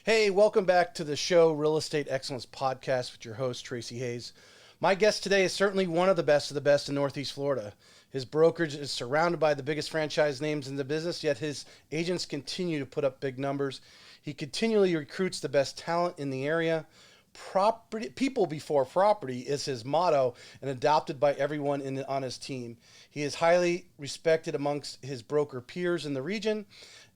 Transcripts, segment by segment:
Hey, welcome back to the show, Real Estate Excellence Podcast, with your host, Tracy Hayes. My guest today is certainly one of the best in Northeast Florida. His brokerage is surrounded by the biggest franchise names in the business, yet his agents continue to put up big numbers. He continually recruits the best talent in the area. People before property is his motto and adopted by everyone on his team. He is highly respected amongst his broker peers in the region.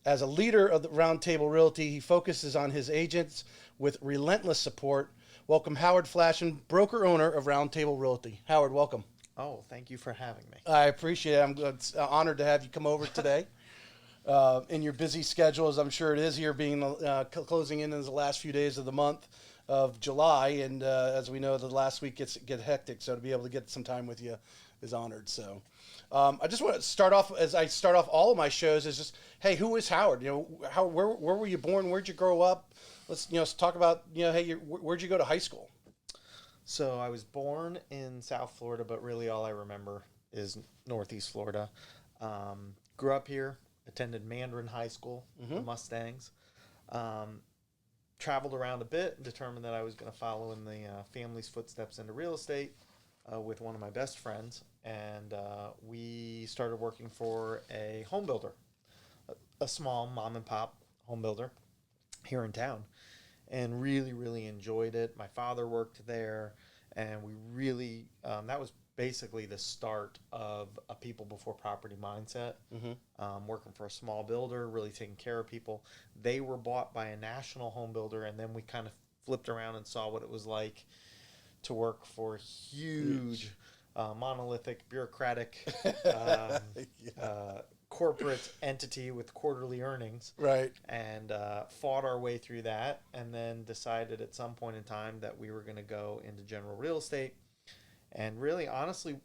As a leader of the Round Table Realty, he focuses on his agents with relentless support. Welcome, Howard Flaschen, broker owner of Round Table Realty. Howard, welcome. Oh, thank you for having me. I appreciate it. I'm honored to have you come over today. In your busy schedule, as I'm sure it is here, being closing in the last few days of the month of July, and as we know, the last week get hectic. So to be able to get some time with you is honored. So I just want to start off, as I start off all of my shows, is just, hey, who is Howard? Where were you born? Where'd you grow up? Let's talk about, hey, where'd you go to high school? So I was born in South Florida, but really all I remember is Northeast Florida. Grew up here, attended Mandarin High School, the Mustangs. Traveled around a bit and determined that I was going to follow in the family's footsteps into real estate with one of my best friends. And we started working for a home builder, a small mom and pop home builder here in town, and really, really enjoyed it. My father worked there, and we really, that was basically the start of a people before property mindset. Working for a small builder, really taking care of people. They were bought by a national home builder, and then we kind of flipped around and saw what it was like to work for huge, monolithic, bureaucratic, corporate entity with quarterly earnings. Right. And fought our way through that, and then decided at some point in time that we were going to go into general real estate. And really, honestly,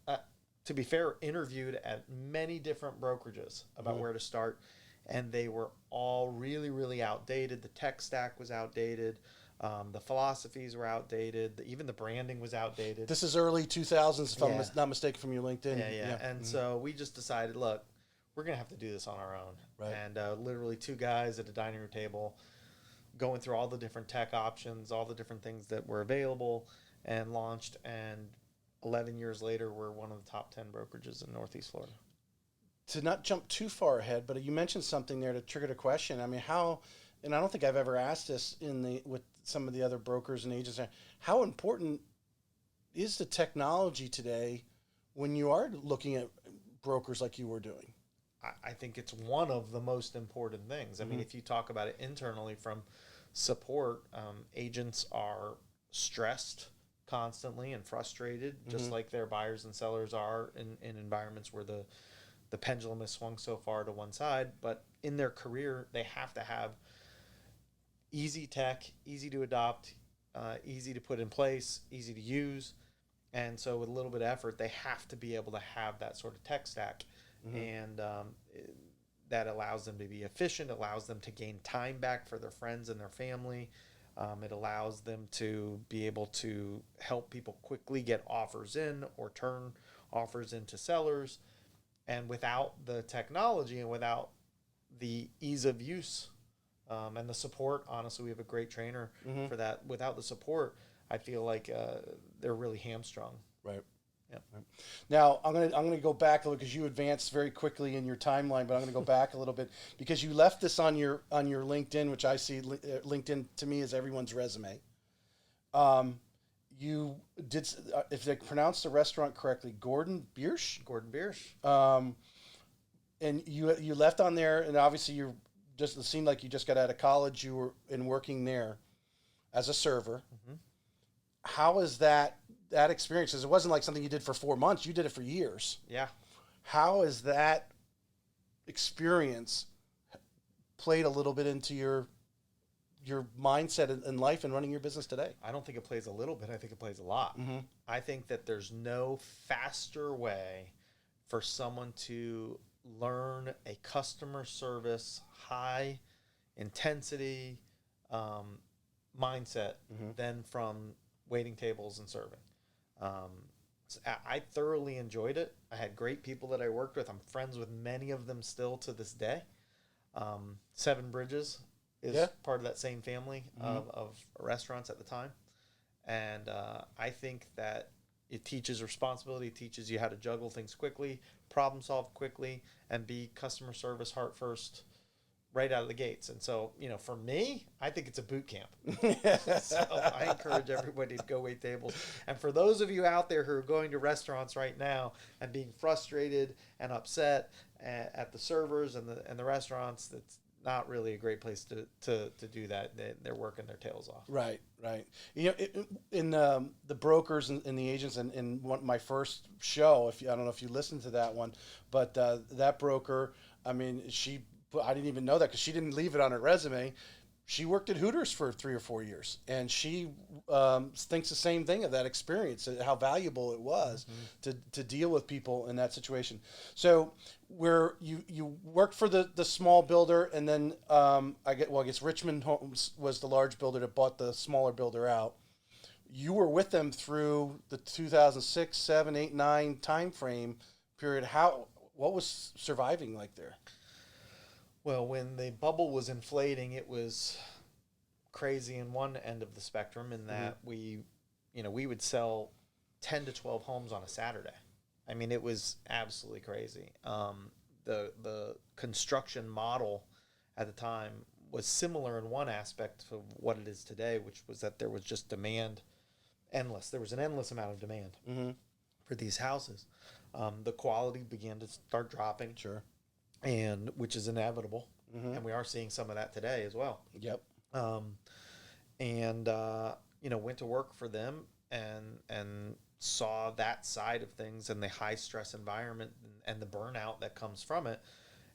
to be fair, interviewed at many different brokerages about where to start, and they were all really, really outdated. The tech stack was outdated. The philosophies were outdated. Even the branding was outdated. This is early 2000s, if I'm not mistaken, from your LinkedIn. Yeah. And so we just decided, look, we're going to have to do this on our own. Right. And literally two guys at a dining room table going through all the different tech options, all the different things that were available, and launched. And 11 years later, we're one of the top 10 brokerages in Northeast Florida. To not jump too far ahead, but you mentioned something there that triggered a question. I mean, how, and I don't think I've ever asked this with some of the other brokers and agents, how important is the technology today when you are looking at brokers like you were doing? I think it's one of the most important things. I mean, if you talk about it internally from support, agents are stressed constantly and frustrated, just like their buyers and sellers are in environments where the pendulum has swung so far to one side. But in their career, they have to have easy tech, easy to adopt, easy to put in place, easy to use. And so with a little bit of effort, they have to be able to have that sort of tech stack. And that allows them to be efficient, allows them to gain time back for their friends and their family. It allows them to be able to help people quickly get offers in or turn offers into sellers. And without the technology and without the ease of use and the support, honestly, we have a great trainer for that. Without the support, I feel like they're really hamstrung. Right. Yep. Now I'm gonna go back a little because you advanced very quickly in your timeline, but I'm gonna go back a little bit because you left this on your LinkedIn, which I see LinkedIn to me is everyone's resume. You did, if they pronounced the restaurant correctly, Biersch. Gordon Biersch. And you left on there, and obviously it seemed like you just got out of college. You were working there as a server. How is that experience? Because it wasn't like something you did for 4 months. You did it for years. Yeah. How has that experience played a little bit into your mindset in life and running your business today? I don't think it plays a little bit. I think it plays a lot. I think that there's no faster way for someone to learn a customer service, high intensity mindset than from waiting tables and serving. So I thoroughly enjoyed it. I had great people that I worked with. I'm friends with many of them still to this day. Seven Bridges is part of that same family of restaurants at the time. And I think that it teaches responsibility, it teaches you how to juggle things quickly, problem solve quickly, and be customer service heart first right out of the gates. And so, for me, I think it's a boot camp. So I encourage everybody to go wait tables. And for those of you out there who are going to restaurants right now and being frustrated and upset at the servers and the restaurants, that's not really a great place to do that. They're working their tails off. Right. In the brokers and the agents in my first show, I don't know if you listened to that one, but that broker, I mean, I didn't even know that because she didn't leave it on her resume. She worked at Hooters for 3 or 4 years, and she thinks the same thing of that experience, how valuable it was to deal with people in that situation. So where you worked for the small builder, and then I guess Richmond Homes was the large builder that bought the smaller builder out. You were with them through the 2006, 7, 8, 9 time frame period. What was surviving like there? Well, when the bubble was inflating, it was crazy in one end of the spectrum in that we would sell 10 to 12 homes on a Saturday. I mean, it was absolutely crazy. The construction model at the time was similar in one aspect to what it is today, which was that there was just demand endless. There was an endless amount of demand for these houses. The quality began to start dropping. Sure. And which is inevitable, and we are seeing some of that today as well. Yep. Went to work for them and saw that side of things and the high stress environment and the burnout that comes from it.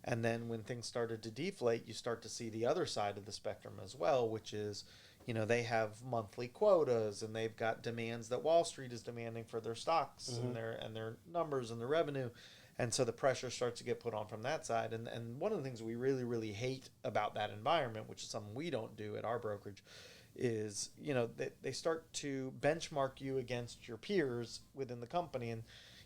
And then when things started to deflate, you start to see the other side of the spectrum as well, which is, they have monthly quotas and they've got demands that Wall Street is demanding for their stocks and their numbers and their revenue. And so the pressure starts to get put on from that side. And one of the things we really, really hate about that environment, which is something we don't do at our brokerage, is, they start to benchmark you against your peers within the company. And,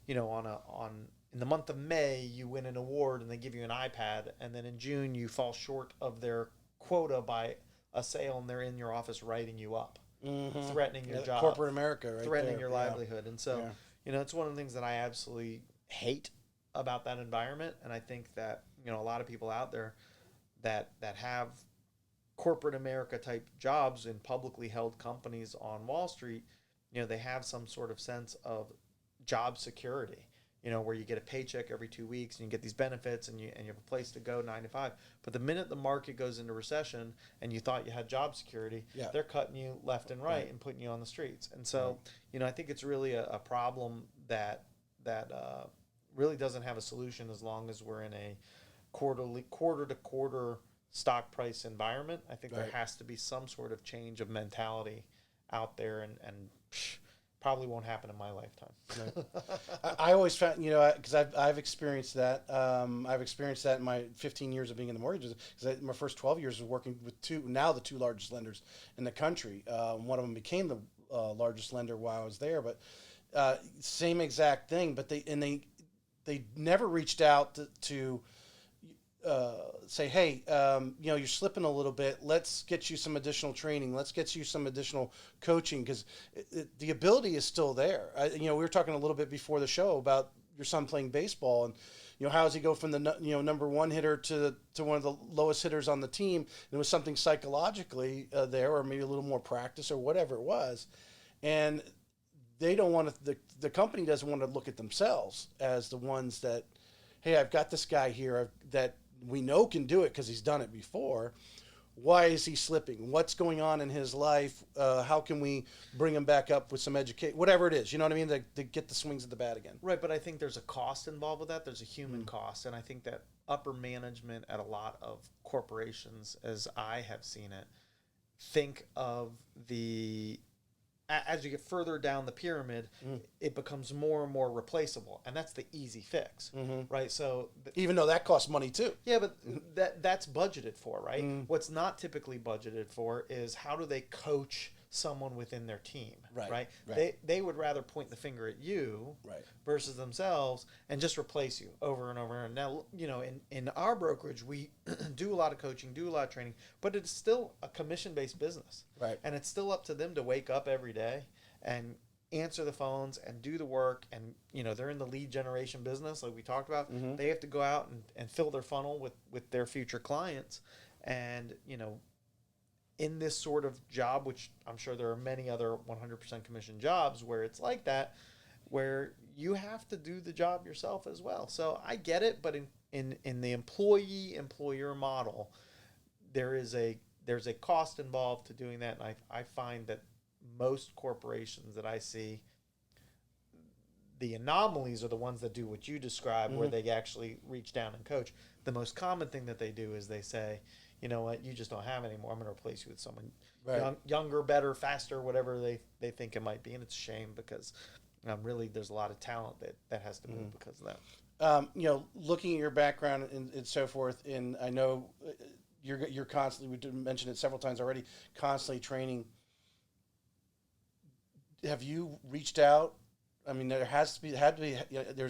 in the month of May, you win an award and they give you an iPad. And then in June, you fall short of their quota by a sale and they're in your office writing you up, threatening your job. Corporate America, right? Threatening your livelihood. And so, it's one of the things that I absolutely hate about that environment. And I think that a lot of people out there that have corporate America type jobs in publicly held companies on Wall Street, they have some sort of sense of job security, where you get a paycheck every 2 weeks and you get these benefits and you have a place to go 9 to 5. But the minute the market goes into recession and you thought you had job security, they're cutting you left and right and putting you on the streets. And so I think it's really a problem that really doesn't have a solution as long as we're in a quarter to quarter stock price environment. I think there has to be some sort of change of mentality out there, and probably won't happen in my lifetime. Right. I always found, because I've experienced that. I've experienced that in my 15 years of being in the mortgages. Because my first 12 years was working with the two largest lenders in the country. One of them became the largest lender while I was there, but same exact thing. But they never reached out to say, hey, you're slipping a little bit. Let's get you some additional training. Let's get you some additional coaching, because the ability is still there. We were talking a little bit before the show about your son playing baseball, and how does he go from the number one hitter to one of the lowest hitters on the team? And it was something psychologically there, or maybe a little more practice or whatever it was, and they don't want to. The company doesn't want to look at themselves as the ones that, hey, I've got this guy here that we know can do it because he's done it before. Why is he slipping? What's going on in his life? How can we bring him back up with some education? Whatever it is, you know what I mean? To get the swings of the bat again. Right, but I think there's a cost involved with that. There's a human cost. And I think that upper management at a lot of corporations, as I have seen it, think of as you get further down the pyramid, it becomes more and more replaceable, and that's the easy fix, right? So even though that costs money too. Yeah, but that's budgeted for, right? What's not typically budgeted for is how do they coach someone within their team, Right, right? right. They would rather point the finger at you Right. versus themselves and just replace you over and over. And now, in our brokerage, we do a lot of coaching, do a lot of training, but it's still a commission-based business. Right. And it's still up to them to wake up every day and answer the phones and do the work. And, they're in the lead generation business, like we talked about. Mm-hmm. They have to go out and fill their funnel with their future clients. And, in this sort of job, which I'm sure there are many other 100% commission jobs where it's like that, where you have to do the job yourself as well. So I get it, but in the employee-employer model, there's a cost involved to doing that. And I find that most corporations that I see, the anomalies are the ones that do what you described, Mm-hmm. where they actually reach down and coach. The most common thing that they do is they say, you know what, you just don't have anymore. I'm going to replace you with someone younger, better, faster, whatever they think it might be. And it's a shame because really there's a lot of talent that has to move because of that. Looking at your background and so forth, and I know you're constantly, we mentioned it several times already, constantly training. Have you reached out? I mean, there had to be.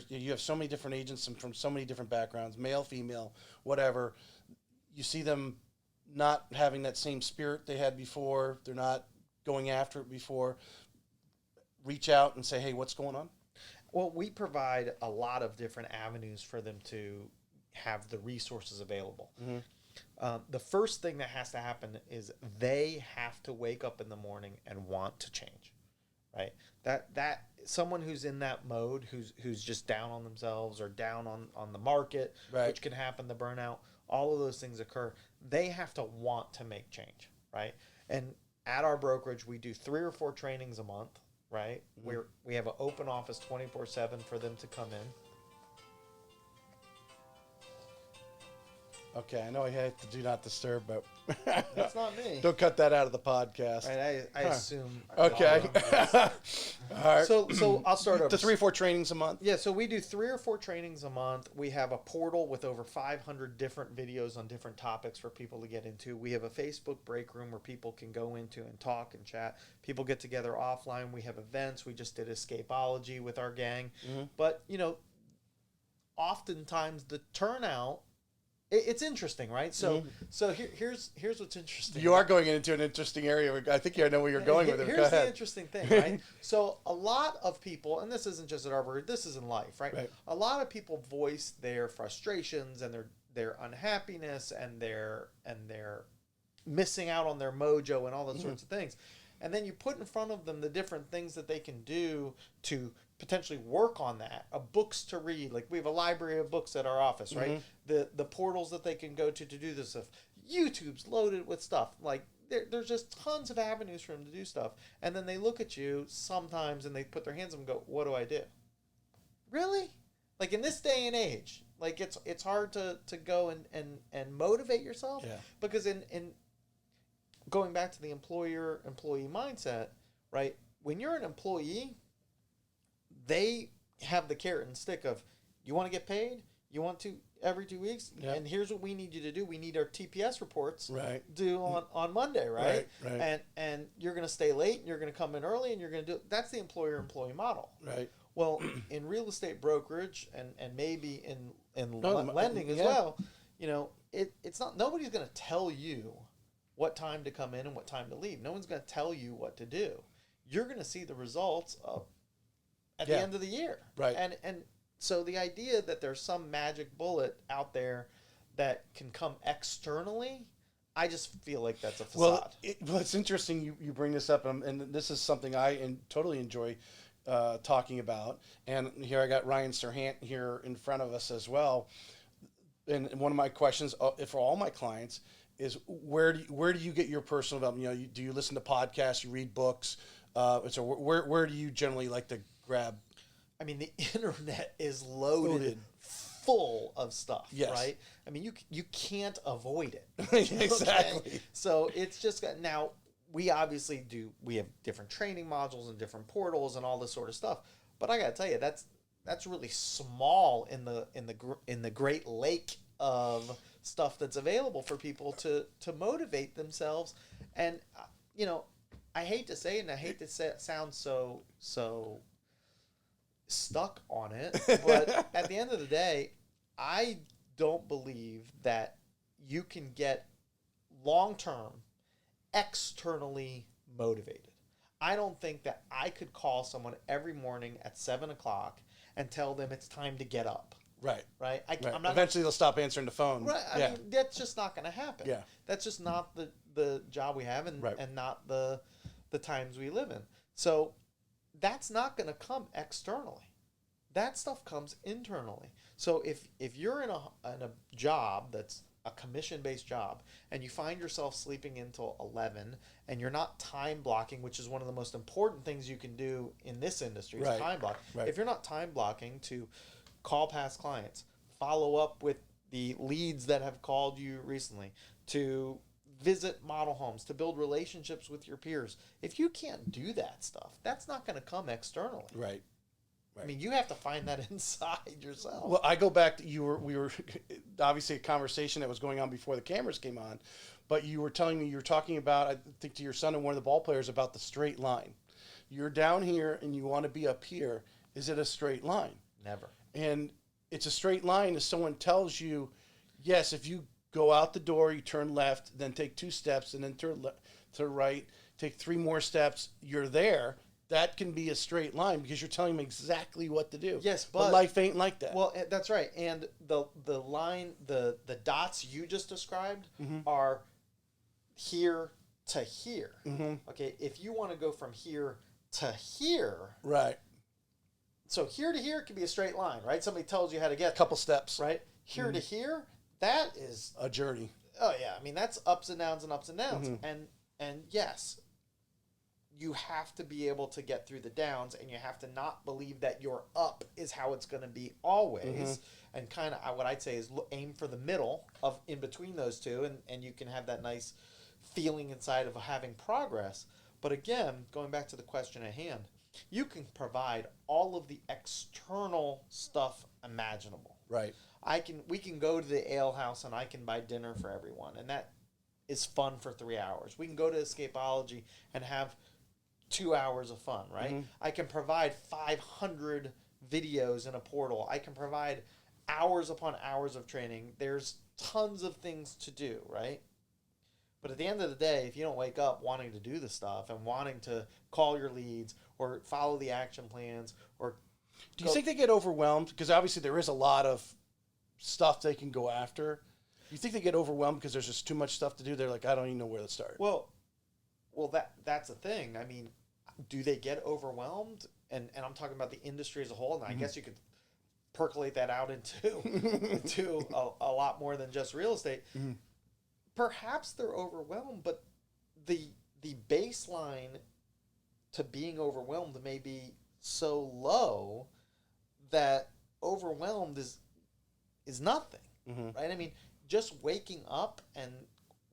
You have so many different agents from so many different backgrounds, male, female, whatever. You see them not having that same spirit they had before. They're not going after it before. Reach out and say, hey, what's going on? Well, we provide a lot of different avenues for them to have the resources available. Mm-hmm. The first thing that has to happen is they have to wake up in the morning and want to change, right? That someone who's in that mode, who's just down on themselves or down on the market, right, which can happen, the burnout, all of those things occur. They have to want to make change, right? And at our brokerage, we do 3 or 4 trainings a month, right? Mm-hmm. We have an open office 24/7 for them to come in. Okay, I know I had to do not disturb, but that's not me. Don't cut that out of the podcast. Right, I assume. Okay. All right. So I'll start over. The 3 or 4 trainings a month. Yeah, so we do 3 or 4 trainings a month. We have a portal with over 500 different videos on different topics for people to get into. We have a Facebook break room where people can go into and talk and chat. People get together offline. We have events. We just did Escapology with our gang. Mm-hmm. But, oftentimes the turnout, it's interesting, right? So, here's what's interesting. You are going into an interesting area. I think I know where you're going with it. Here's the interesting thing, right? So, a lot of people, and this isn't just at our brokerage, this is in life, right? A lot of people voice their frustrations and their unhappiness and their missing out on their mojo and all those sorts of things. And then you put in front of them the different things that they can do to potentially work on that. Books to read, like we have a library of books at our office, right? The portals that they can go to do this stuff. YouTube's loaded with stuff. Like there's just tons of avenues for them to do stuff. And then they look at you sometimes and they put their hands up and go, "What do I do?" Really? Like in this day and age, like it's hard to go and motivate yourself. Yeah. Because in going back to the employer-employee mindset, right? When you're an employee, they have the carrot and stick of, you want to get paid? You want to every 2 weeks? Yeah. And here's what we need you to do. We need our TPS reports due on Monday, right? Right. And you're going to stay late, and you're going to come in early, and you're going to do – that's the employer-employee model. Right. Well, in real estate brokerage and maybe in lending as well, it's not – nobody's going to tell you what time to come in and what time to leave. No one's going to tell you what to do. You're going to see the results at the end of the year. Right. And so the idea that there's some magic bullet out there that can come externally, I just feel like that's a facade. Well, it's interesting you bring this up, and this is something I totally enjoy talking about. And here I got Ryan Serhant here in front of us as well. And one of my questions for all my clients is where do you get your personal development? Do you listen to podcasts? You read books? So where do you generally like to grab? I mean, the internet is loaded full of stuff, right? I mean, you can't avoid it. Exactly. Okay? So it's just now we obviously we have different training modules and different portals and all this sort of stuff. But I got to tell you, that's really small in the great lake of stuff that's available for people to motivate themselves. And I hate to say it, and I hate to say it sounds so stuck on it, but at the end of the day, I don't believe that you can get long-term externally motivated. I don't think that I could call someone every morning at 7 o'clock and tell them it's time to get up. Right. Right. I'm not Eventually, they'll stop answering the phone. Right. I mean, that's just not going to happen. Yeah. That's just not the job we have, and right. and not the times we live in. So that's not going to come externally. That stuff comes internally. So if you're in a job that's a commission-based job, and you find yourself sleeping until 11, and you're not time blocking, which is one of the most important things you can do in this industry, is time block. Right. If you're not time blocking to call past clients, follow up with the leads that have called you recently, to visit model homes, to build relationships with your peers, if you can't do that stuff, that's not going to come externally. Right. I mean, you have to find that inside yourself. Well, I go back to we were obviously a conversation that was going on before the cameras came on, but you were telling me, you were talking about, I think to your son and one of the ball players, about the straight line. You're down here and you want to be up here. Is it a straight line? Never. And it's a straight line if someone tells you, yes, if you go out the door, you turn left, then take 2 steps, and then turn to the right, take 3 more steps, you're there. That can be a straight line because you're telling them exactly what to do. Yes, but life ain't like that. Well, that's right. And the line, the dots you just described are here to here. Okay, if you want to go from here to here, right. So here to here can be a straight line, right? Somebody tells you how to get a couple steps, right? Here to here, that is a journey. Oh yeah, I mean that's ups and downs and ups and downs, and yes, you have to be able to get through the downs, and you have to not believe that your up is how it's going to be always. And kind of what I'd say is aim for the middle of in between those two, and you can have that nice feeling inside of having progress. But again, going back to the question at hand, you can provide all of the external stuff imaginable. Right. We can go to the ale house and I can buy dinner for everyone, and that is fun for 3 hours. We can go to Escapology and have 2 hours of fun, right? I can provide 500 videos in a portal. I can provide hours upon hours of training. There's tons of things to do, right? But at the end of the day, if you don't wake up wanting to do the stuff and wanting to call your leads or follow the action plans or... Do you think they get overwhelmed? Because obviously there is a lot of stuff they can go after. You think they get overwhelmed because there's just too much stuff to do? They're like, I don't even know where to start. Well, that's the thing. I mean, do they get overwhelmed? And I'm talking about the industry as a whole, and I guess you could percolate that out into a lot more than just real estate. Perhaps they're overwhelmed, but the baseline to being overwhelmed may be so low that overwhelmed is nothing, right? I mean, just waking up and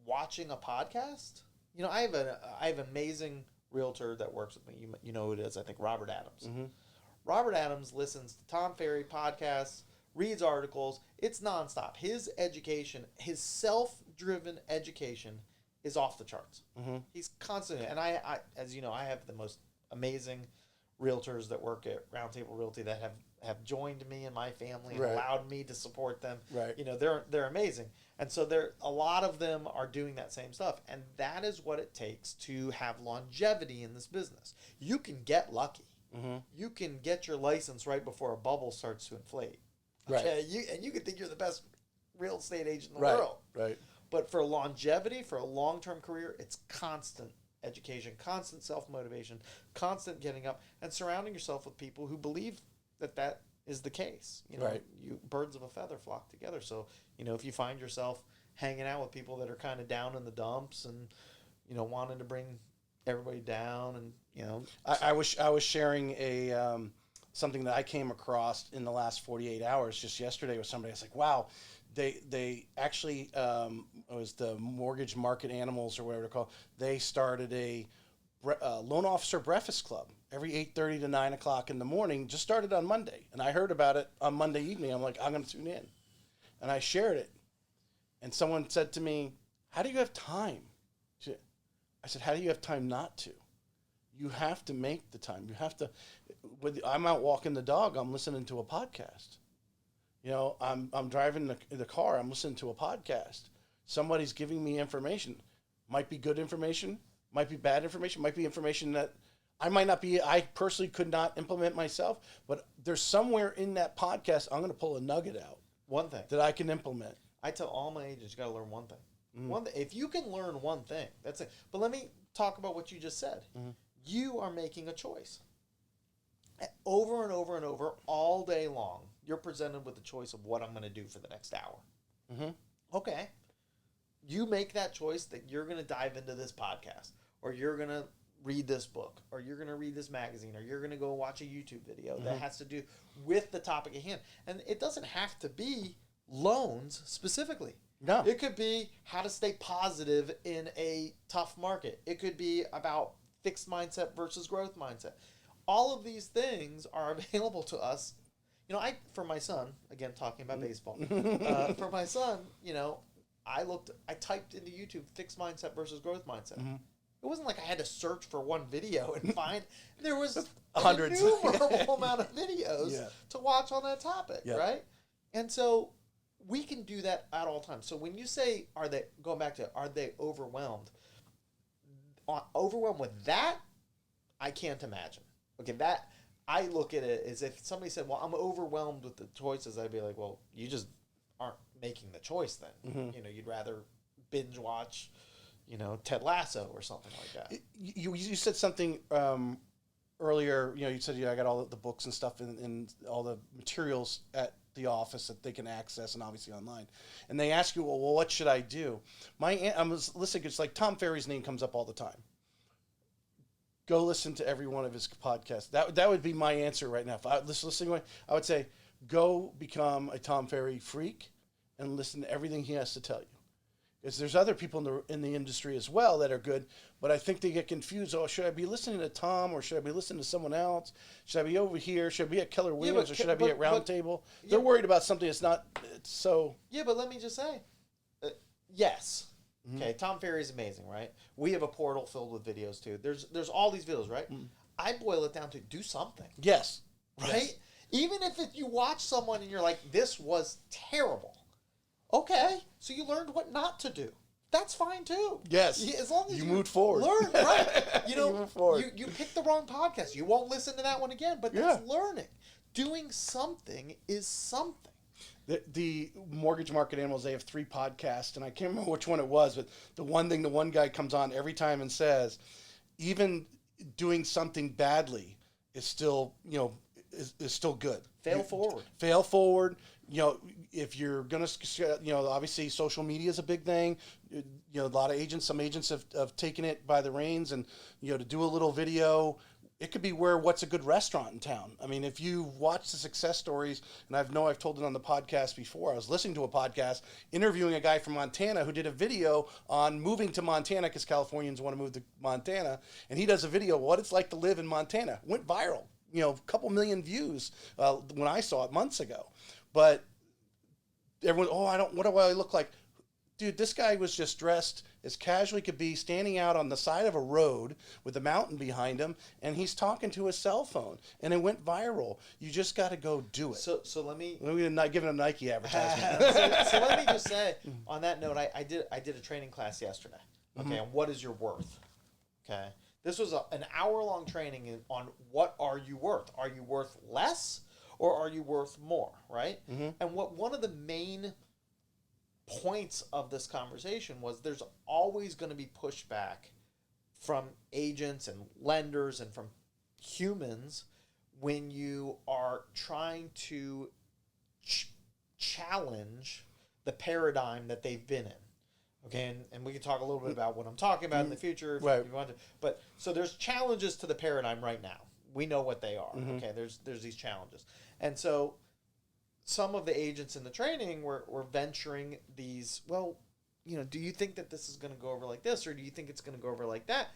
watching a podcast. You know, I have an amazing realtor that works with me. You know who it is, I think, Robert Adams. Robert Adams listens to Tom Ferry podcasts, reads articles. It's nonstop. His education, his self-driven education is off the charts. He's constantly, and I, as you know, I have the most amazing realtors that work at Round Table Realty that have joined me and my family and allowed me to support them. Right. You know, they're amazing. And so a lot of them are doing that same stuff. And that is what it takes to have longevity in this business. You can get lucky. You can get your license right before a bubble starts to inflate. Okay? And you can think you're the best real estate agent in the world. Right. But for longevity, for a long-term career, it's constant education, constant self-motivation, constant getting up, and surrounding yourself with people who believe that is the case. You know, birds of a feather flock together. So, you know, if you find yourself hanging out with people that are kind of down in the dumps and, you know, wanting to bring everybody down, and, you know, I was sharing a something that I came across in the last 48 hours just yesterday with somebody. I was like, wow, they actually it was the Mortgage Market Animals or whatever they're called. They started a loan officer breakfast club every 8:30 to 9 o'clock in the morning. Just started on Monday, and I heard about it on Monday evening. I'm like, I'm going to tune in, and I shared it. And someone said to me, "How do you have time to?" I said, "How do you have time not to?" you have to make the time. You have to. I'm out walking the dog. I'm listening to a podcast. I'm driving the car. I'm listening to a podcast. Somebody's giving me information. Might be good information. Might be bad information. Might be information that I personally could not implement myself. But there's somewhere in that podcast I'm going to pull a nugget out. One thing that I can implement. I tell all my agents, you got to learn one thing. If you can learn one thing, that's it. But let me talk about what you just said. You are making a choice. Over and over and over, all day long, you're presented with the choice of what I'm going to do for the next hour. Okay. You make that choice that you're going to dive into this podcast, or you're going to read this book, or you're going to read this magazine, or you're going to go watch a YouTube video that has to do with the topic at hand. And it doesn't have to be loans specifically. No. It could be how to stay positive in a tough market. It could be about fixed mindset versus growth mindset. All of these things are available to us. For my son, again, talking about baseball, for my son, I typed into YouTube fixed mindset versus growth mindset. It wasn't like I had to search for one video and find. There was hundreds, innumerable amount of videos to watch on that topic, right? And so we can do that at all times. So when you say, are they overwhelmed? Overwhelmed with that, I can't imagine. Okay, that I look at it as if somebody said, well, I'm overwhelmed with the choices. I'd be like, well, you just aren't making the choice then. You'd rather binge watch, Ted Lasso or something like that. You said something earlier. You said, I got all the books and stuff and all the materials at the office that they can access and obviously online. And they ask you, well, what should I do? I was listening. It's like Tom Ferry's name comes up all the time. Go listen to every one of his podcasts. That would be my answer right now. If I was listening, I would say, go become a Tom Ferry freak and listen to everything he has to tell you. Because there's other people in the industry as well that are good, but I think they get confused. Oh, should I be listening to Tom or should I be listening to someone else? Should I be over here? Should I be at Keller Williams or should I be at Round Table? They're worried about something that's not so. Yeah, but let me just say, yes. Okay, Tom Ferry is amazing, right? We have a portal filled with videos too. There's all these videos, right? I boil it down to do something. Yes. Right? Yes. Even if you watch someone and you're like, this was terrible. Okay, so you learned what not to do. That's fine too. Yes. As long as you moved forward. Learn, right? You move forward. You picked the wrong podcast. You won't listen to that one again, but that's learning. Doing something is something. The mortgage market animals, they have 3 podcasts, and I can't remember which one it was, but the one guy comes on every time and says, even doing something badly is still, is still good. Fail forward. Fail forward. If you're going to, obviously social media is a big thing. A lot of some agents have taken it by the reins and, to do a little video. It could be what's a good restaurant in town. I mean, if you watch the success stories, and I've told it on the podcast before. I was listening to a podcast interviewing a guy from Montana who did a video on moving to Montana because Californians want to move to Montana, and he does a video what it's like to live in Montana. Went viral. A couple million views when I saw it months ago. But everyone, what do I look like? Dude, this guy was just dressed as casually could be, standing out on the side of a road with a mountain behind him, and he's talking to his cell phone, and it went viral. You just got to go do it. So let me... We're not giving a Nike advertisement. so let me just say, on that note, I did a training class yesterday, okay, on what is your worth, okay? This was an hour-long training on what are you worth. Are you worth less, or are you worth more, right? And one of the main points of this conversation was there's always going to be pushback from agents and lenders and from humans when you are trying to challenge the paradigm that they've been in. Okay, and we can talk a little bit about what I'm talking about in the future if you want to. But so there's challenges to the paradigm right now. We know what they are. Okay, there's these challenges. And so some of the agents in the training were venturing these, do you think that this is going to go over like this, or do you think it's going to go over like that?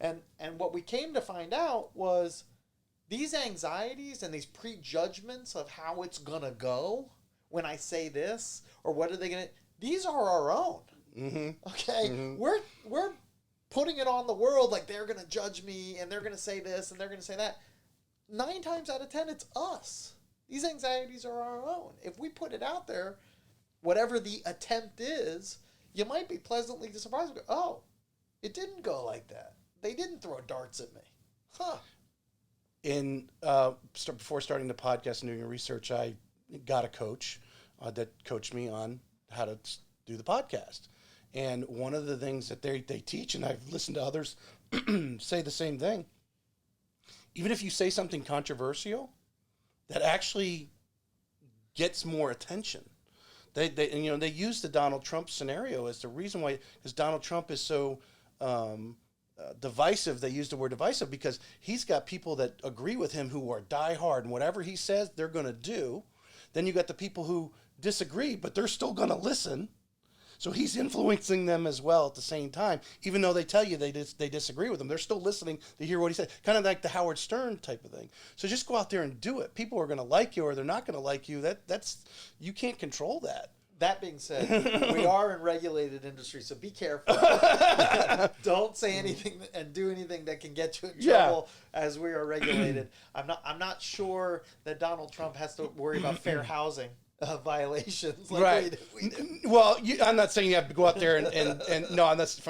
And what we came to find out was these anxieties and these prejudgments of how it's going to go when I say this, or what are they going to, these are our own. Okay? We're putting it on the world like they're going to judge me and they're going to say this and they're going to say that. 9 times out of 10, it's us. These anxieties are our own. If we put it out there, whatever the attempt is, you might be pleasantly surprised. Oh, it didn't go like that. They didn't throw darts at me. Huh. Before starting the podcast and doing the research, I got a coach that coached me on how to do the podcast. And one of the things that they teach, and I've listened to others say the same thing, even if you say something controversial, that actually gets more attention. They use the Donald Trump scenario as the reason why, because Donald Trump is so divisive. They use the word divisive because he's got people that agree with him who are diehard, and whatever he says, they're going to do. Then you got the people who disagree, but they're still going to listen. So he's influencing them as well at the same time, even though they tell you they disagree with him. They're still listening to hear what he said, kind of like the Howard Stern type of thing. So just go out there and do it. People are going to like you or they're not going to like you. That's you can't control that. That being said, we are in regulated industry, so be careful. Don't say anything and do anything that can get you in trouble, as we are regulated. I'm not sure that Donald Trump has to worry about fair housing violations. Like right. we do. Well, I'm not saying you have to go out there and no, and that's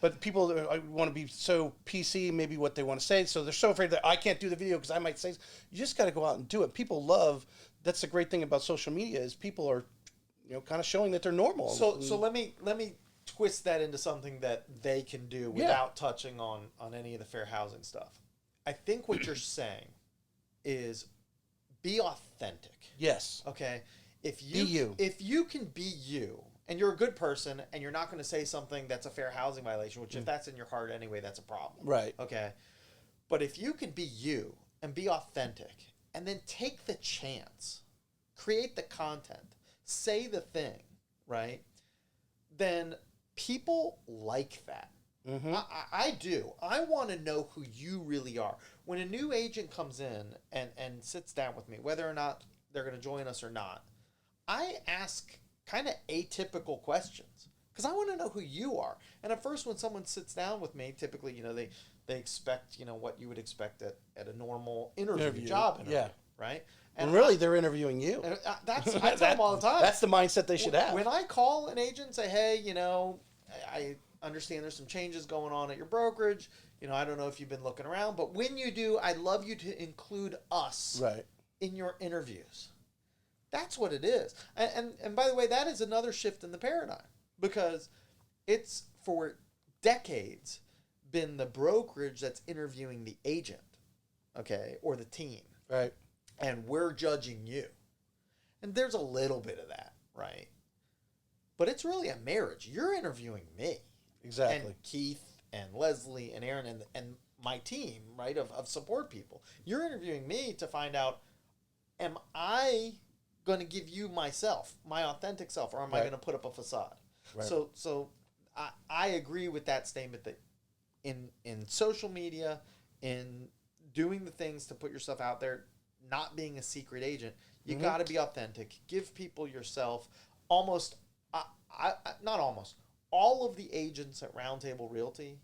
but people want to be so PC, maybe what they want to say, so they're so afraid that I can't do the video because I might say. You just got to go out and do it. People love. That's the great thing about social media is people are, kind of showing that they're normal. So let me twist that into something that they can do without touching on any of the fair housing stuff. I think what you're saying is be authentic. Yes. Okay. Be you. If you can be you, and you're a good person, and you're not going to say something that's a fair housing violation, which if that's in your heart anyway, that's a problem. Right. Okay. But if you can be you and be authentic, and then take the chance, create the content, say the thing, right? Then people like that. Mm-hmm. I do. I want to know who you really are. When a new agent comes in and sits down with me, whether or not they're going to join us or not, I ask kind of atypical questions because I want to know who you are. And at first, when someone sits down with me, typically, they expect, what you would expect at a normal job interview, right? And really, they're interviewing you. I tell them all the time. That's the mindset they should have. When I call an agent and say, hey, I understand there's some changes going on at your brokerage. I don't know if you've been looking around, but when you do, I'd love you to include us in your interviews. That's what it is. And by the way, that is another shift in the paradigm because it's for decades been the brokerage that's interviewing the agent, okay, or the team. Right. And we're judging you. And there's a little bit of that, right? But it's really a marriage. You're interviewing me. Exactly. And Keith and Leslie and Aaron and my team, right, of support people. You're interviewing me to find out, am I going to give you myself, my authentic self, or am I going to put up a facade? Right. So I agree with that statement that in social media, in doing the things to put yourself out there, not being a secret agent, you got to be authentic. Give people yourself. Not almost. All of the agents at Round Table Realty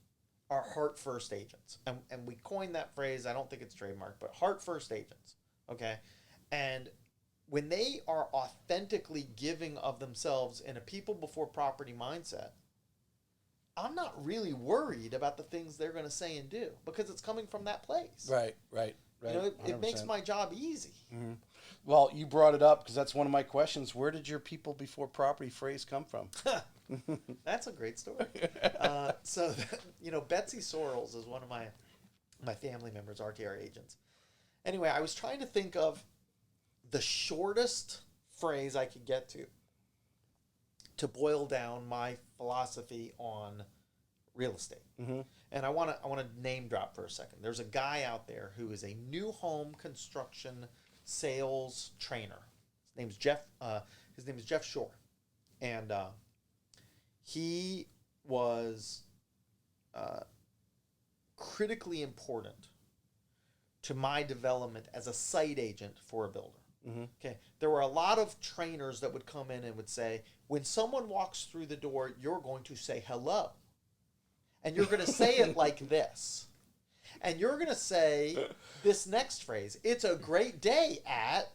are heart first agents. And we coined that phrase. I don't think it's trademarked, but heart first agents. Okay? And when they are authentically giving of themselves in a people before property mindset, I'm not really worried about the things they're going to say and do because it's coming from that place. Right. It makes my job easy. Mm-hmm. Well, you brought it up because that's one of my questions. Where did your people before property phrase come from? That's a great story. Betsy Sorrells is one of my family members, RTR agents. Anyway, I was trying to think of the shortest phrase I could get to boil down my philosophy on real estate. Mm-hmm. And I want to name drop for a second. There's a guy out there who is a new home construction sales trainer. His name is Jeff Shore, and he was critically important to my development as a site agent for a builder. Mm-hmm. Okay, there were a lot of trainers that would come in and would say, when someone walks through the door, you're going to say hello. And you're going to say it like this. And you're going to say this next phrase. It's a great day at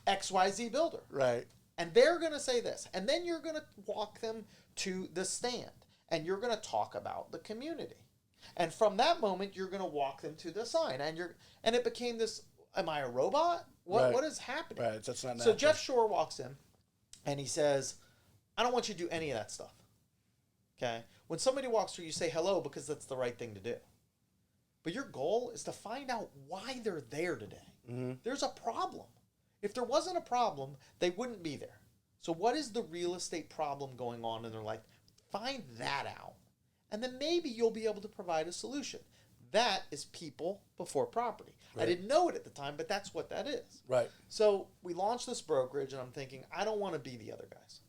XYZ Builder. Right. And they're going to say this. And then you're going to walk them to the stand. And you're going to talk about the community. And from that moment, you're going to walk them to the sign. And it became this, am I a robot? What is happening? Right. That's not So natural. Jeff Shore walks in and he says, I don't want you to do any of that stuff. Okay? When somebody walks through, you say hello because that's the right thing to do. But your goal is to find out why they're there today. Mm-hmm. There's a problem. If there wasn't a problem, they wouldn't be there. So what is the real estate problem going on in their life? Find that out. And then maybe you'll be able to provide a solution. That is people before property. Right. I didn't know it at the time, but that's what that is. Right. So we launched this brokerage, and I'm thinking, I don't want to be the other guys.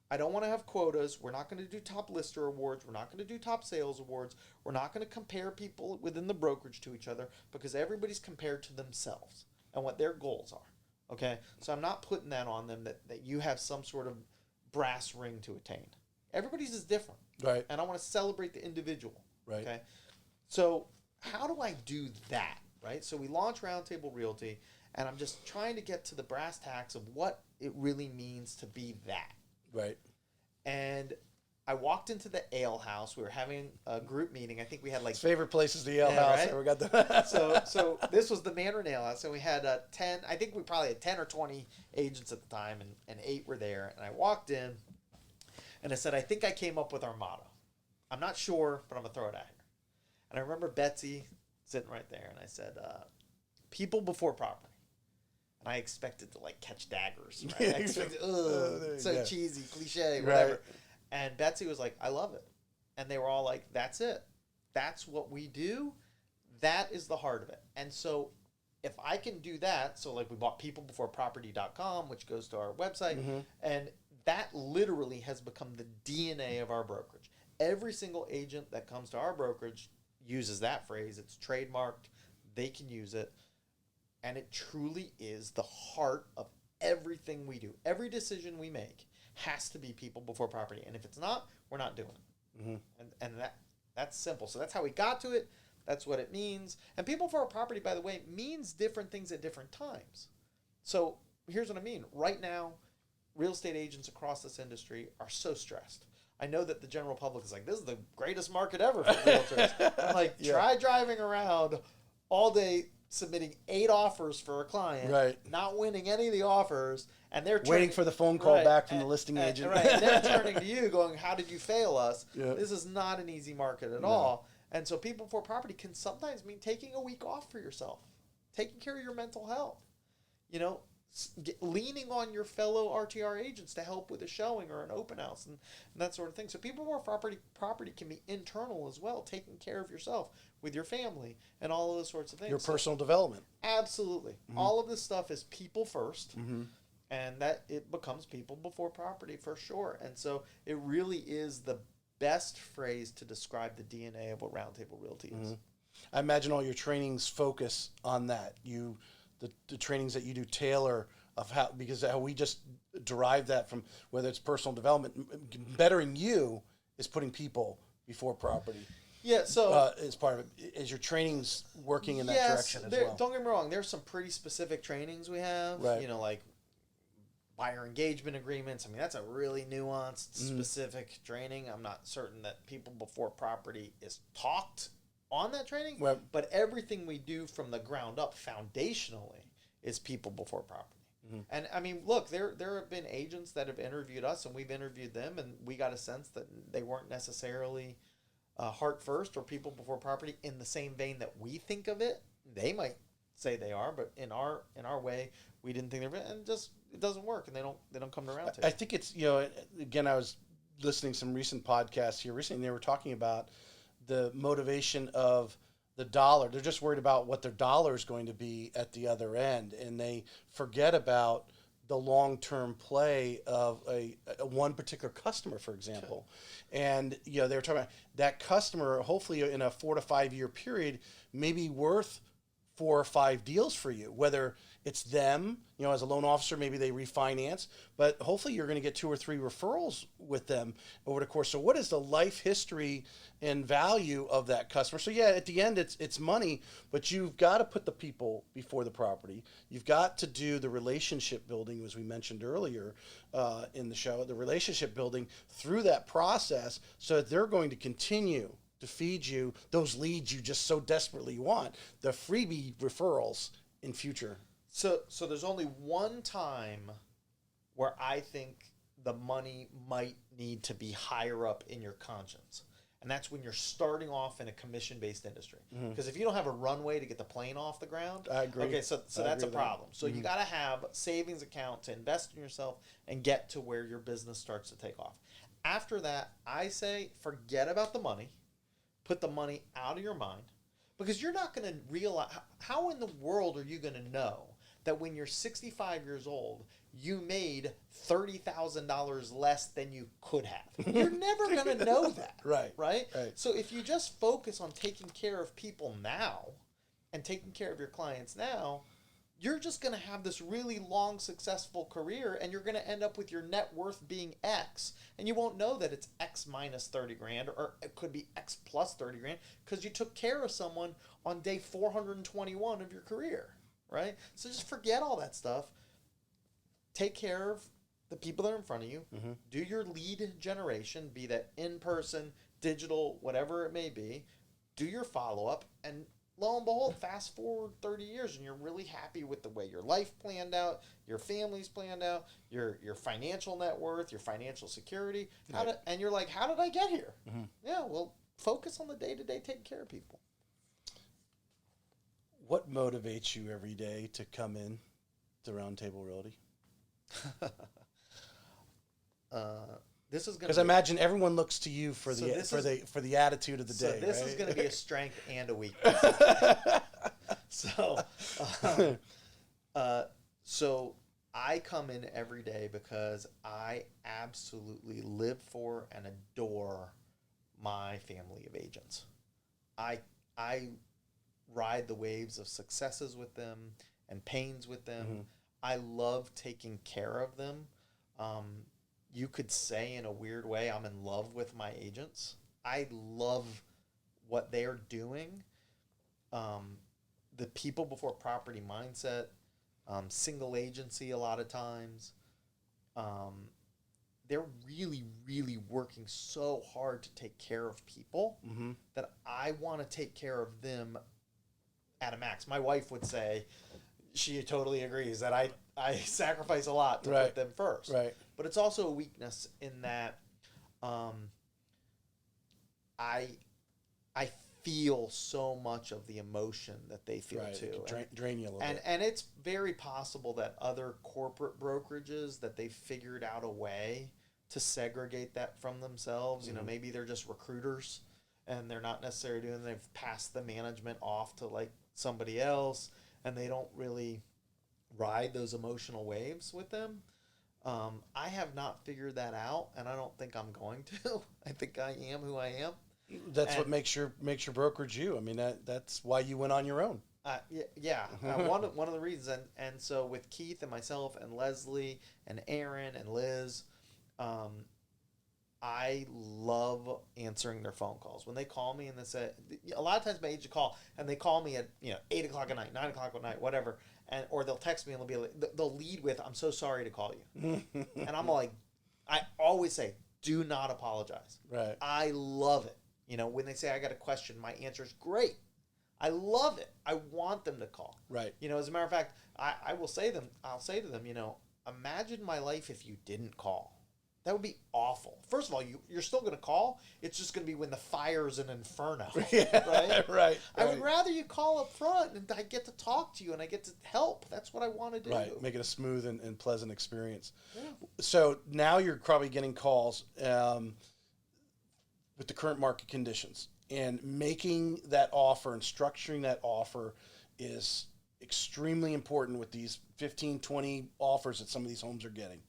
I don't want to have quotas. We're not going to do top lister awards. We're not going to do top sales awards. We're not going to compare people within the brokerage to each other because everybody's compared to themselves and what their goals are. Okay? So I'm not putting that on them that you have some sort of brass ring to attain. Everybody's is different. Right. And I want to celebrate the individual. Right. Okay? So how do I do that? Right? So we launched Round Table Realty, and I'm just trying to get to the brass tacks of what it really means to be that. Right. And I walked into the ale house. We were having a group meeting. I think we had like His favorite place is the ale house. right? Ever got the so this was the Mandarin Ale House, and we had 10. I think we probably had 10 or 20 agents at the time, and 8 were there. And I walked in, and I said, I think I came up with our motto. I'm not sure, but I'm gonna throw it at her. And I remember Betsy sitting right there, and I said, "People before property." And I expected to like catch daggers. Right? I expected, so cheesy, cliche, whatever. Right. And Betsy was like, I love it. And they were all like, that's it. That's what we do. That is the heart of it. And so if I can do that, so like we bought peoplebeforeproperty.com, which goes to our website, Mm-hmm. and that literally has become the DNA of our brokerage. Every single agent that comes to our brokerage uses that phrase. It's trademarked. They can use it. And it truly is the heart of everything we do. Every decision we make has to be people before property. And if it's not, we're not doing it. Mm-hmm. And that's simple. So that's how we got to it. That's what it means. And people before property, by the way, means different things at different times. So here's what I mean. Right now, real estate agents across this industry are so stressed. I know that the general public is like, this is the greatest market ever for realtors. I'm like, try driving around all day submitting 8 offers for a client, right, not winning any of the offers, and they're waiting for the phone call back from the listing agent. Right, and they're turning to you going, how did you fail us? Yeah. This is not an easy market at all. And so people before property can sometimes mean taking a week off for yourself, taking care of your mental health, leaning on your fellow RTR agents to help with a showing or an open house and that sort of thing. So people before property can be internal as well, taking care of yourself with your family and all of those sorts of things. Your personal development. Absolutely. Mm-hmm. All of this stuff is people first, mm-hmm. and that it becomes people before property for sure. And so it really is the best phrase to describe the DNA of what Round Table Realty is. Mm-hmm. I imagine all your trainings focus on that. The trainings that you do tailor of how we just derive that from whether it's personal development. Bettering you is putting people before property. Yeah, so as part of it, is your trainings working in that direction as well? Don't get me wrong. There's some pretty specific trainings we have. Right. Like buyer engagement agreements. I mean, that's a really nuanced, specific training. I'm not certain that people before property is talked on that training, well, but everything we do from the ground up foundationally is people before property. Mm-hmm. And I mean, look, there have been agents that have interviewed us and we've interviewed them, and we got a sense that they weren't necessarily heart first or people before property in the same vein that we think of it. They might say they are, but in our way, we didn't think they were, and just it doesn't work, and they don't come around to it. I think it's again, I was listening to some recent podcasts here recently, and they were talking about the motivation of the dollar. They're just worried about what their dollar is going to be at the other end, and they forget about the long-term play of a one particular customer, for example. And they were talking about that customer, hopefully in a 4 to 5 year period, may be worth 4 or 5 deals for you, whether it's them, as a loan officer, maybe they refinance, but hopefully you're going to get 2 or 3 referrals with them over the course. So what is the life history and value of that customer? So yeah, at the end, it's money, but you've got to put the people before the property. You've got to do the relationship building, as we mentioned earlier in the show, the relationship building through that process, so that they're going to continue to feed you those leads you just so desperately want, the freebie referrals in future. So there's only one time where I think the money might need to be higher up in your conscience. And that's when you're starting off in a commission-based industry. Because if you don't have a runway to get the plane off the ground, I agree. Okay, so that's a problem. So you got to have a savings account to invest in yourself and get to where your business starts to take off. After that, I say forget about the money. Put the money out of your mind, because you're not going to realize, how in the world are you going to know that when you're 65 years old, you made $30,000 less than you could have? You're never going to know that. Right? So if you just focus on taking care of people now and taking care of your clients now, you're just going to have this really long, successful career, and you're going to end up with your net worth being X, and you won't know that it's X minus 30 grand, or it could be X plus 30 grand, because you took care of someone on day 421 of your career, right? So just forget all that stuff. Take care of the people that are in front of you. Do your lead generation, be that in person, digital, whatever it may be. Do your follow-up, and lo and behold, fast forward 30 years and you're really happy with the way your life planned out, your family's planned out, your financial net worth, your financial security. And you're like, how did I get here? Yeah, well, focus on the day-to-day taking care of people. What motivates you every day to come in to Round Table Realty? This is going because I imagine everyone looks to you for the attitude of the day. So this right? is going to be a strength and a weakness. So I come in every day because I absolutely live for and adore my family of agents. I ride the waves of successes with them and pains with them. I love taking care of them. You could say in a weird way, I'm in love with my agents. I love what they're doing. The people before property mindset, single agency a lot of times. They're really, really working so hard to take care of people that I want to take care of them at a max. My wife would say, she totally agrees, that I sacrifice a lot to put them first. Right. But it's also a weakness in that I feel so much of the emotion that they feel too. Drain you a little bit. And it's very possible that other corporate brokerages, that they've figured out a way to segregate that from themselves. You know, maybe they're just recruiters and they're not necessarily doing, they've passed the management off to like somebody else, and they don't really ride those emotional waves with them. I have not figured that out, and I don't think I'm going to. I think I am who I am. That's what makes your brokerage you. I mean, that's why you went on your own. One of the reasons, and so with Keith and myself and Leslie and Aaron and Liz, I love answering their phone calls. When they call me and they say, a lot of times my agent call and they call me at 8 o'clock at night, 9 o'clock at night, whatever, or they'll text me and they'll lead with, "I'm so sorry to call you," and I'm like, I always say, do not apologize. Right. I love it. When they say I got a question, my answer is great. I love it. I want them to call. Right. As a matter of fact, I'll say to them, imagine my life if you didn't call. That would be awful. First of all, you're still going to call. It's just going to be when the fire's an inferno. Right? I would rather you call up front and I get to talk to you and I get to help. That's what I want to do. Right. Make it a smooth and pleasant experience. Yeah. So now you're probably getting calls with the current market conditions, and making that offer and structuring that offer is extremely important with these 15, 20 offers that some of these homes are getting.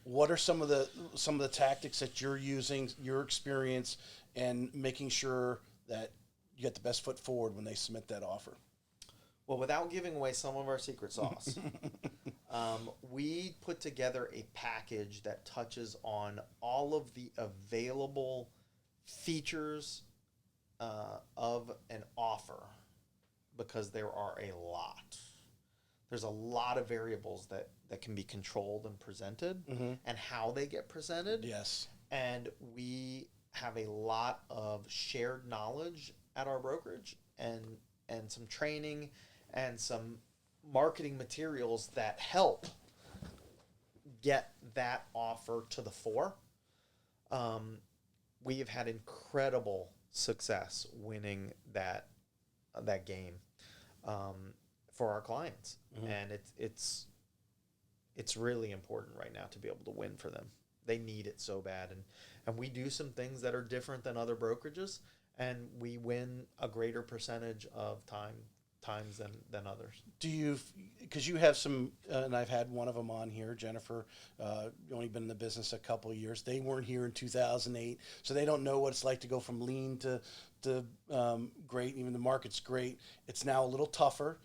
What are some of the tactics that you're using, your experience, and making sure that you get the best foot forward when they submit that offer? Well, without giving away some of our secret sauce, we put together a package that touches on all of the available features of an offer, because there are a lot. There's a lot of variables that can be controlled and presented, and how they get presented. Yes. And we have a lot of shared knowledge at our brokerage, and some training and some marketing materials that help get that offer to the fore. We have had incredible success winning that game for our clients, and it's really important right now to be able to win for them. They need it so bad, and we do some things that are different than other brokerages, and we win a greater percentage of times than others. Do you, because you have some, and I've had one of them on here, Jennifer, only been in the business a couple of years. They weren't here in 2008, so they don't know what it's like to go from lean to great. Even the market's great. It's now a little tougher.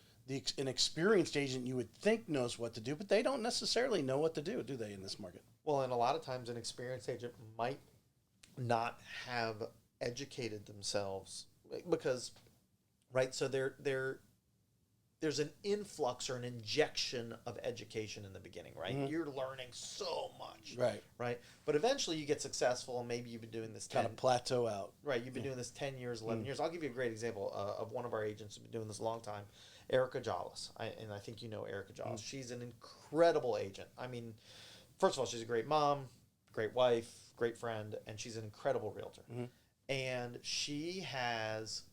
An experienced agent, you would think, knows what to do, but they don't necessarily know what to do they, in this market? Well, and a lot of times an experienced agent might not have educated themselves, because, right, so there's an influx or an injection of education in the beginning, right? You're learning so much, right? But eventually you get successful, and maybe you've been doing this kind of plateau out. Right, you've been doing this 10 years, 11 years. I'll give you a great example of one of our agents who's been doing this a long time, Erica Jollis. And I think you know Erica Jollis. She's an incredible agent. I mean, first of all, she's a great mom, great wife, great friend, and she's an incredible realtor. And she has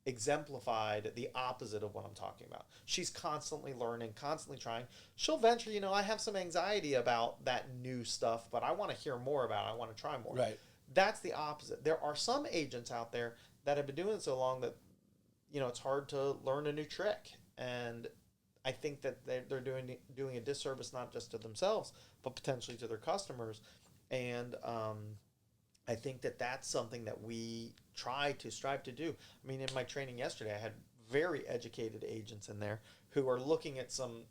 exemplified the opposite of what I'm talking about. She's constantly learning, constantly trying. She'll venture, I have some anxiety about that new stuff, but I want to hear more about it. I want to try more. Right. That's the opposite. There are some agents out there that have been doing it so long that, it's hard to learn a new trick. And I think that they're doing a disservice, not just to themselves, but potentially to their customers. And I think that that's something that we strive to do. I mean, in my training yesterday, I had very educated agents in there who are looking at some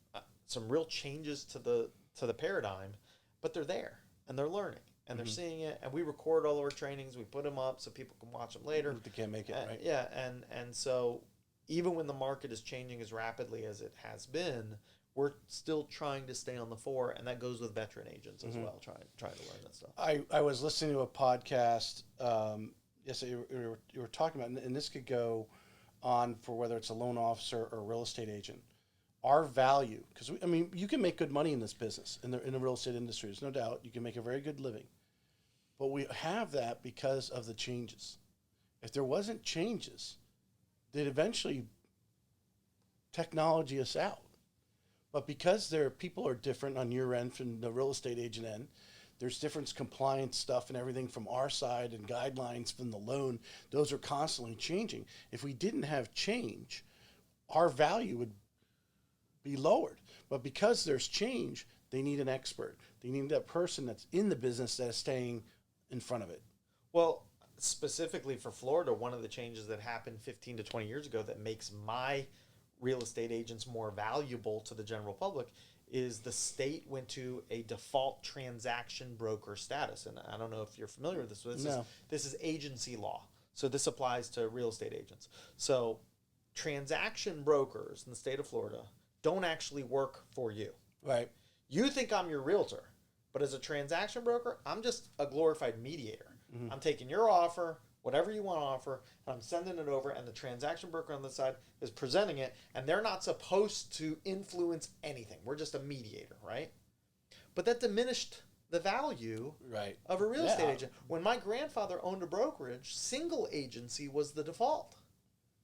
real changes to the paradigm, but they're there and they're learning and they're seeing it. And we record all of our trainings. We put them up so people can watch them later. They can't make it, right? Yeah, and so even when the market is changing as rapidly as it has been, we're still trying to stay on the fore, and that goes with veteran agents as well, trying to learn that stuff. I was listening to a podcast. Yes, you were talking about, and this could go on for whether it's a loan officer or a real estate agent. Our value, because you can make good money in this business, in the real estate industry. There's no doubt you can make a very good living, but we have that because of the changes. If there wasn't changes, they'd eventually technology us out. But because people are different on your end from the real estate agent end, there's different compliance stuff and everything from our side and guidelines from the loan. Those are constantly changing. If we didn't have change, our value would be lowered. But because there's change, they need an expert. They need that person that's in the business that is staying in front of it. Well, specifically for Florida, one of the changes that happened 15 to 20 years ago that makes my real estate agents more valuable to the general public is the state went to a default transaction broker status. And I don't know if you're familiar with this. This is agency law. So this applies to real estate agents. So transaction brokers in the state of Florida don't actually work for you. Right. You think I'm your realtor, but as a transaction broker, I'm just a glorified mediator. I'm taking your offer, whatever you want to offer, and I'm sending it over, and the transaction broker on the side is presenting it, and they're not supposed to influence anything. We're just a mediator, right? But that diminished the value of a real estate agent. When my grandfather owned a brokerage, single agency was the default.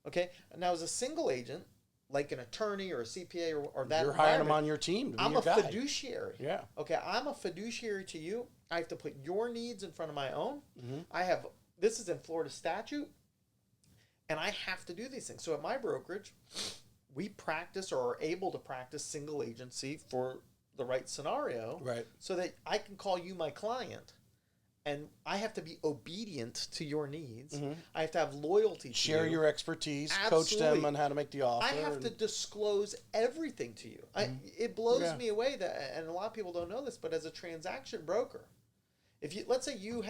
Okay? Now, as a single agent, like an attorney or a CPA or that, you're hiring them on your team to be your guy. I'm a fiduciary. Yeah. Okay, I'm a fiduciary to you. I have to put your needs in front of my own. This is in Florida statute, and I have to do these things. So at my brokerage, we practice or are able to practice single agency for the right scenario, right? So that I can call you my client, and I have to be obedient to your needs. I have to have loyalty to Share you. your expertise, Absolutely. coach them on how to make the offer. I have to disclose everything to you. It blows me away that, and a lot of people don't know this, but as a transaction broker, if you, let's say you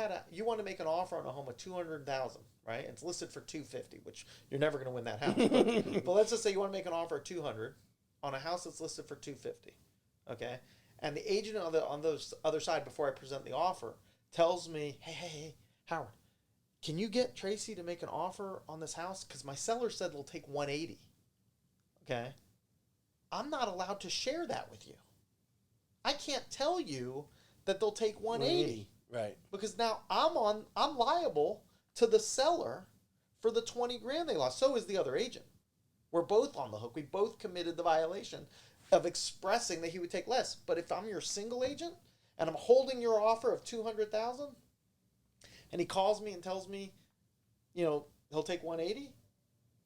want to make an offer on a home of 200,000, right? It's listed for 250, which you're never going to win that house. But let's just say you want to make an offer of 200 on a house that's listed for 250, okay? And the agent on the other side, before I present the offer, tells me, hey, Howard, can you get Tracy to make an offer on this house? Because my seller said they'll take 180. Okay? I'm not allowed to share that with you. I can't tell you that they'll take 180. Right. Because now I'm liable to the seller for the 20 grand they lost. So is the other agent. We're both on the hook. We both committed the violation of expressing that he would take less. But if I'm your single agent and I'm holding your offer of 200,000, and he calls me and tells me, he'll take 180,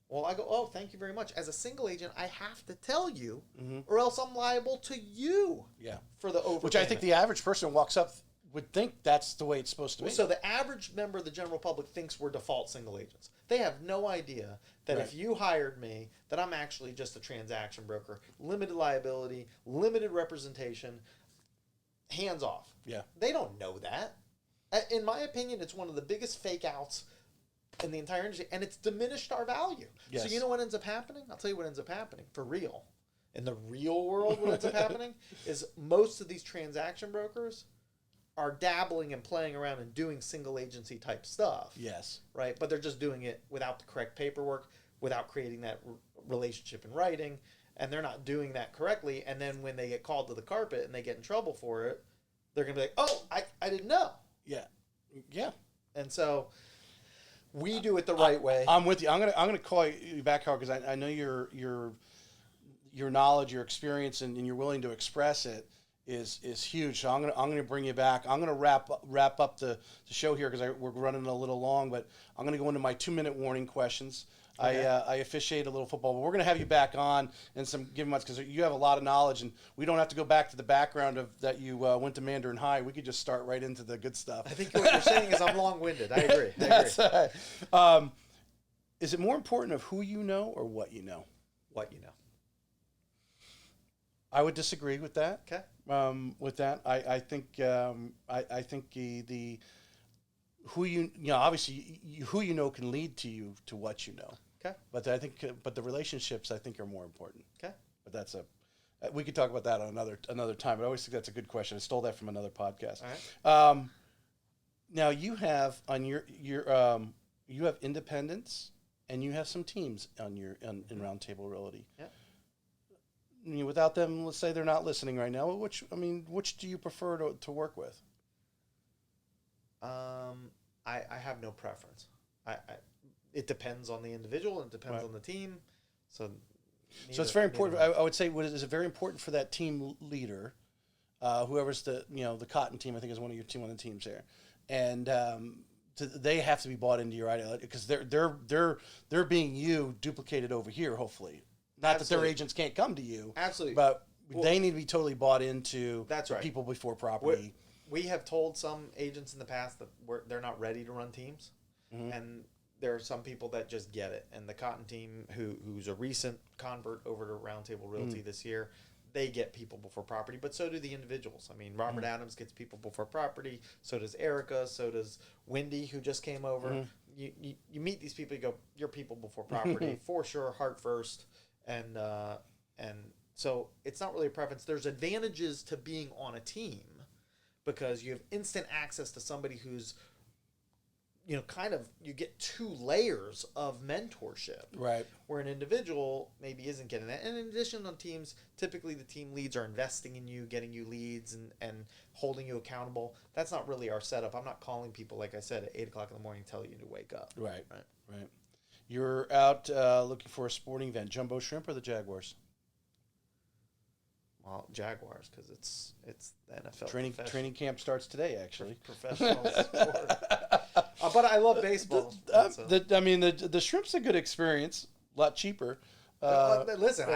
well, I go, oh, thank you very much. As a single agent, I have to tell you, or else I'm liable to you. For the overpayment. Which I think the average person walks up would think that's the way it's supposed to be. So the average member of the general public thinks we're default single agents. They have no idea that if you hired me, that I'm actually just a transaction broker, limited liability, limited representation, hands off. They don't know that. In my opinion, it's one of the biggest fake outs in the entire industry, and it's diminished our value. So you know what ends up happening? I'll tell you what ends up happening for real. In the real world, what ends up happening is most of these transaction brokers are dabbling and playing around and doing single agency type stuff. Right? But they're just doing it without the correct paperwork, without creating that relationship in writing, and they're not doing that correctly. And then when they get called to the carpet and they get in trouble for it, they're going to be like, oh, I didn't know. And so we do it the right way. I'm with you. I'm gonna call you back, Howard, because I know your knowledge, your experience, and you're willing to express it is huge. So I'm gonna bring you back. I'm gonna wrap up the show here because we're running a little long, but I'm gonna go into my 2-minute warning questions. Okay. I officiate a little football, but we're gonna have you back on and give much because you have a lot of knowledge, and we don't have to go back to the background of that you went to Mandarin High. We could just start right into the good stuff. I think what you're saying is I'm long-winded. I agree. Is it more important of who you know or what you know? What you know. I would disagree with that. Okay. I think the who obviously who you know can lead to what you know. Okay. But I think the relationships I think are more important. Okay. But that's we could talk about that on another time. But I always think that's a good question. I stole that from another podcast. All right. Now you have on you have independents and you have some teams on in Round Table Realty. Yeah. Without them, let's say they're not listening right now. Which do you prefer to work with? I have no preference. It depends on the individual. It depends on the team. So it's very important. I would say is it very important for that team leader, whoever's the cotton team. I think is one of the teams there, and they have to be bought into your ideology because they're being duplicated over here. Hopefully, not that their agents can't come to you. Absolutely, but they need to be totally bought into. That's right. People before property. We have told some agents in the past that they're not ready to run teams, and there are some people that just get it. And the cotton team, who's a recent convert over to Round Table Realty this year, they get people before property, but so do the individuals. I mean, Robert Adams gets people before property, so does Erica, so does Wendy, who just came over. You meet these people, you go, you're people before property, for sure, heart first, and so it's not really a preference. There's advantages to being on a team, because you have instant access to somebody who's, you get 2 layers of mentorship. Right. Where an individual maybe isn't getting that. And in addition, on teams, typically the team leads are investing in you, getting you leads, and holding you accountable. That's not really our setup. I'm not calling people, like I said, at 8 o'clock in the morning telling you to wake up. Right. You're out looking for a sporting event. Jumbo Shrimp or the Jaguars? Well, Jaguars, because it's the NFL. Training camp starts today, actually. Professional sport. But I love baseball. The Shrimp's a good experience. A lot cheaper. Listen,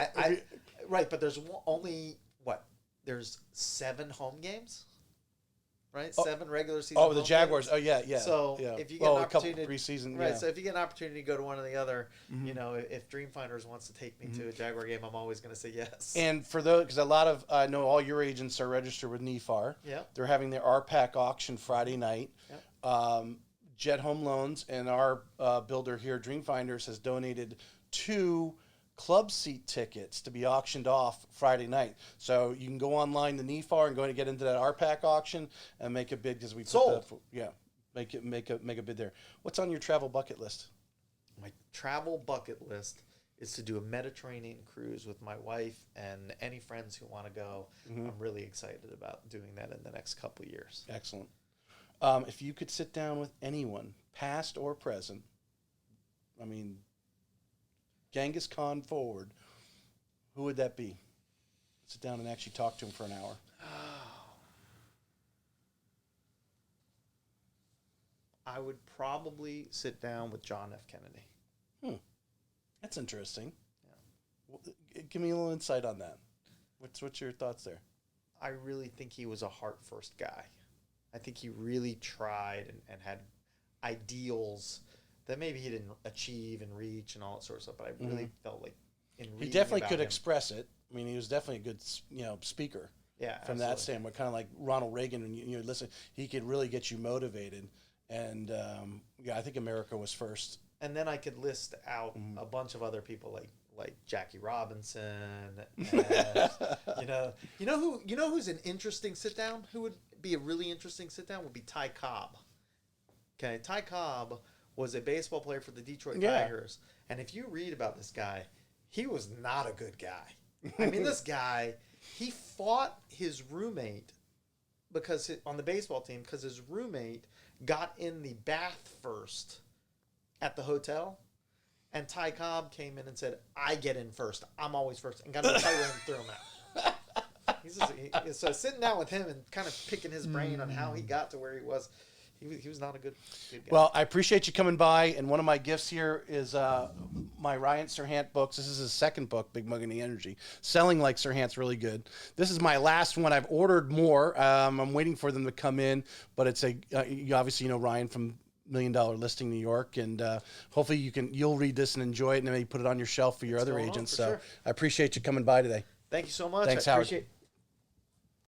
right, but there's only, there's 7 home games? right? 7 regular season. Oh, the home Jaguars. games. Oh, yeah, yeah. So yeah. if you get an a couple opportunity, preseason, right? yeah. So if you get an opportunity to go to one or the other, you know, if Dreamfinders wants to take me to a Jaguar game, I'm always going to say yes. And for those, because a lot of, I know all your agents are registered with NEFAR. Yeah. They're having their RPAC auction Friday night. Yep. Jet Home Loans and our builder here, Dreamfinders, has donated 2 club seat tickets to be auctioned off Friday night. So you can go online to NEFAR and go and get into that RPAC auction and make a bid because we put Sold. make a bid there. What's on your travel bucket list? My travel bucket list is to do a Mediterranean cruise with my wife and any friends who want to go. I'm really excited about doing that in the next couple of years. Excellent. If you could sit down with anyone, past or present, I mean, Genghis Khan forward, who would that be? Sit down and actually talk to him for an hour. I would probably sit down with John F. Kennedy. That's interesting. Yeah. Give me a little insight on that. What's your thoughts there? I really think he was a heart-first guy. I think he really tried and had ideals that maybe he didn't achieve and reach and all that sort of stuff. But I really felt like in reading He definitely about could him, express it. I mean, he was definitely a good, speaker. Yeah, From that standpoint, kind of like Ronald Reagan. When you listen, he could really get you motivated. And I think America was first. And then I could list out a bunch of other people like Jackie Robinson. And, you know who's an interesting sit down? Who would be a really interesting sit down would be Ty Cobb. Okay, Ty Cobb was a baseball player for the Detroit Tigers, and if you read about this guy, he was not a good guy. I mean, this guy, he fought his roommate on the baseball team because his roommate got in the bath first at the hotel, and Ty Cobb came in and said, "I get in first. I'm always first," and got in the fight with him and threw him out. So sitting down with him and kind of picking his brain on how he got to where he was, he was not a good guy. Well, I appreciate you coming by, and one of my gifts here is my Ryan Serhant books. This is his second book, Big Mug and the Energy. Selling Like Serhant's really good. This is my last one. I've ordered more. I'm waiting for them to come in, but it's you obviously know Ryan from $1 Million Listing New York, and hopefully you'll read this and enjoy it, and then maybe put it on your shelf for your other agents. So sure. I appreciate you coming by today. Thank you so much. Thanks, I Howard. appreciate